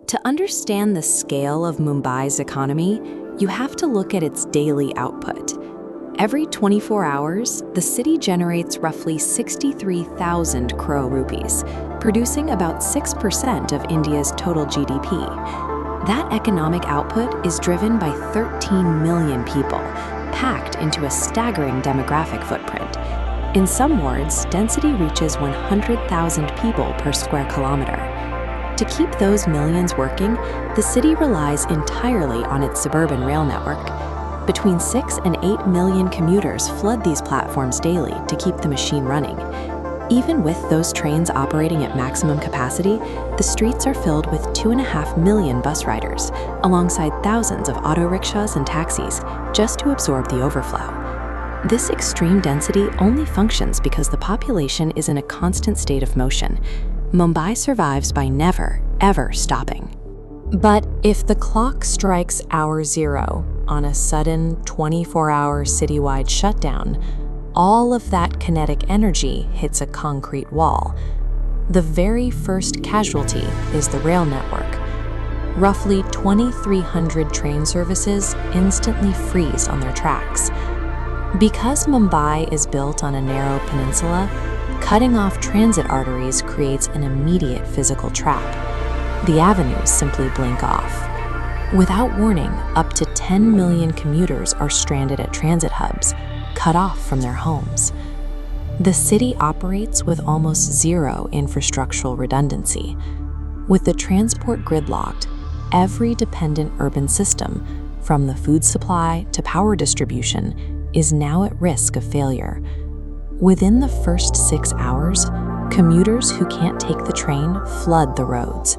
To understand the scale of Mumbai's economy, you have to look at its daily output. Every 24 hours, the city generates roughly 63,000 crore rupees, producing about 6% of India's total GDP. That economic output is driven by 13 million people, packed into a staggering demographic footprint. In some wards, density reaches 100,000 people per square kilometer. To keep those millions working, the city relies entirely on its suburban rail network. Between 6 and 8 million commuters flood these platforms daily to keep the machine running. Even with those trains operating at maximum capacity, the streets are filled with 2.5 million bus riders, alongside thousands of auto rickshaws and taxis, just to absorb the overflow. This extreme density only functions because the population is in a constant state of motion. Mumbai survives by never, ever stopping. But if the clock strikes hour zero on a sudden 24-hour citywide shutdown, all of that kinetic energy hits a concrete wall. The very first casualty is the rail network. Roughly 2,300 train services instantly freeze on their tracks. Because Mumbai is built on a narrow peninsula, cutting off transit arteries creates an immediate physical trap. The avenues simply blink off. Without warning, up to 10 million commuters are stranded at transit hubs, cut off from their homes. The city operates with almost zero infrastructural redundancy. With the transport gridlocked, every dependent urban system, from the food supply to power distribution, is now at risk of failure. Within the first 6 hours, commuters who can't take the train flood the roads.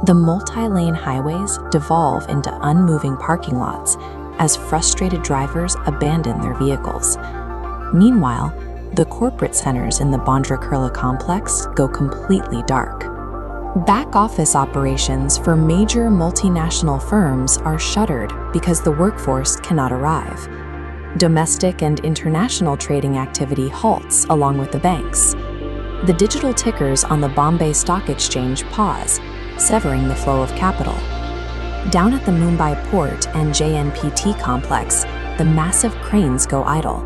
The multi-lane highways devolve into unmoving parking lots as frustrated drivers abandon their vehicles. Meanwhile, the corporate centers in the Bandra Kurla complex go completely dark. Back office operations for major multinational firms are shuttered because the workforce cannot arrive. Domestic and international trading activity halts along with the banks. The digital tickers on the Bombay Stock Exchange pause, severing the flow of capital. Down at the Mumbai port and JNPT complex, the massive cranes go idle.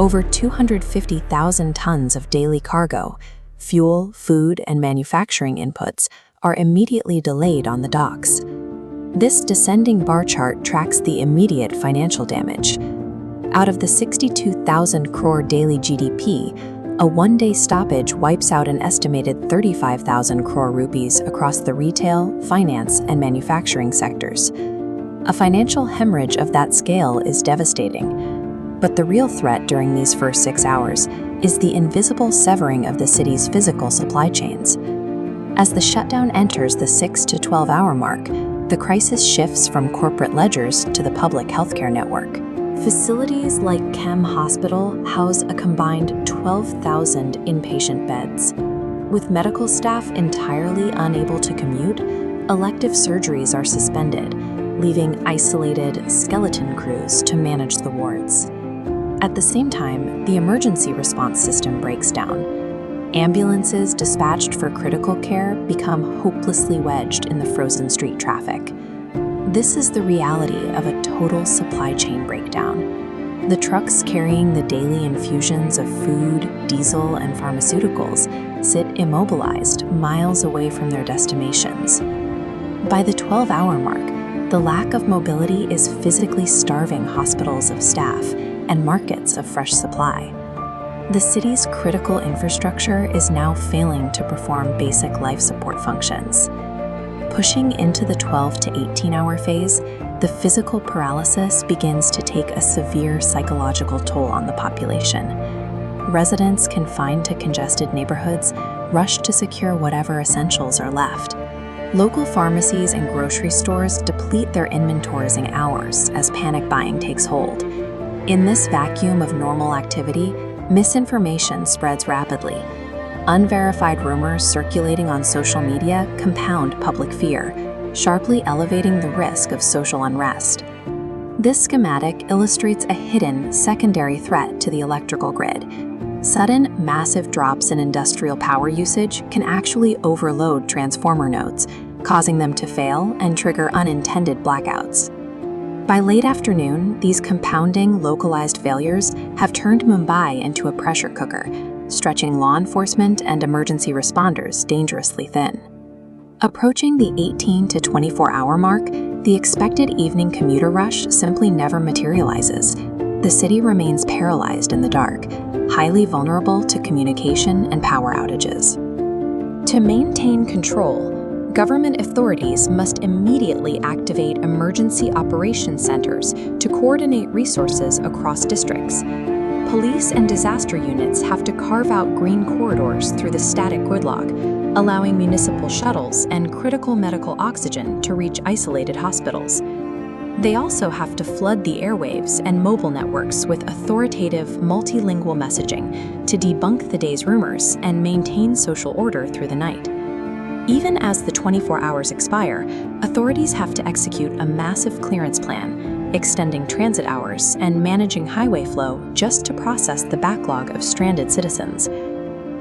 Over 250,000 tons of daily cargo, fuel, food, and manufacturing inputs are immediately delayed on the docks. This descending bar chart tracks the immediate financial damage. Out of the 62,000 crore daily GDP, a one-day stoppage wipes out an estimated 35,000 crore rupees across the retail, finance, and manufacturing sectors. A financial hemorrhage of that scale is devastating. But the real threat during these first 6 hours is the invisible severing of the city's physical supply chains. As the shutdown enters the 6 to 12-hour mark, the crisis shifts from corporate ledgers to the public healthcare network. Facilities like Chem Hospital house a combined 12,000 inpatient beds. With medical staff entirely unable to commute, elective surgeries are suspended, leaving isolated skeleton crews to manage the wards. At the same time, the emergency response system breaks down. Ambulances dispatched for critical care become hopelessly wedged in the frozen street traffic. This is the reality of a total supply chain breakdown. The trucks carrying the daily infusions of food, diesel, and pharmaceuticals sit immobilized miles away from their destinations. By the 12-hour mark, the lack of mobility is physically starving hospitals of staff and markets of fresh supply. The city's critical infrastructure is now failing to perform basic life support functions. Pushing into the 12 to 18-hour phase, the physical paralysis begins to take a severe psychological toll on the population. Residents confined to congested neighborhoods rush to secure whatever essentials are left. Local pharmacies and grocery stores deplete their inventories in hours as panic buying takes hold. In this vacuum of normal activity, misinformation spreads rapidly. Unverified rumors circulating on social media compound public fear, sharply elevating the risk of social unrest. This schematic illustrates a hidden, secondary threat to the electrical grid. Sudden, massive drops in industrial power usage can actually overload transformer nodes, causing them to fail and trigger unintended blackouts. By late afternoon, these compounding, localized failures have turned Mumbai into a pressure cooker, stretching law enforcement and emergency responders dangerously thin. Approaching the 18 to 24-hour mark, the expected evening commuter rush simply never materializes. The city remains paralyzed in the dark, highly vulnerable to communication and power outages. To maintain control, government authorities must immediately activate emergency operations centers to coordinate resources across districts. Police and disaster units have to carve out green corridors through the static gridlock, allowing municipal shuttles and critical medical oxygen to reach isolated hospitals. They also have to flood the airwaves and mobile networks with authoritative, multilingual messaging to debunk the day's rumors and maintain social order through the night. Even as the 24 hours expire, authorities have to execute a massive clearance plan, extending transit hours and managing highway flow just to process the backlog of stranded citizens.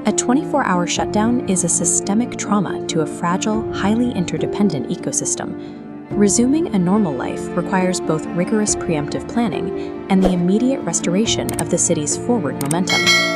A 24-hour shutdown is a systemic trauma to a fragile, highly interdependent ecosystem. Resuming a normal life requires both rigorous preemptive planning and the immediate restoration of the city's forward momentum.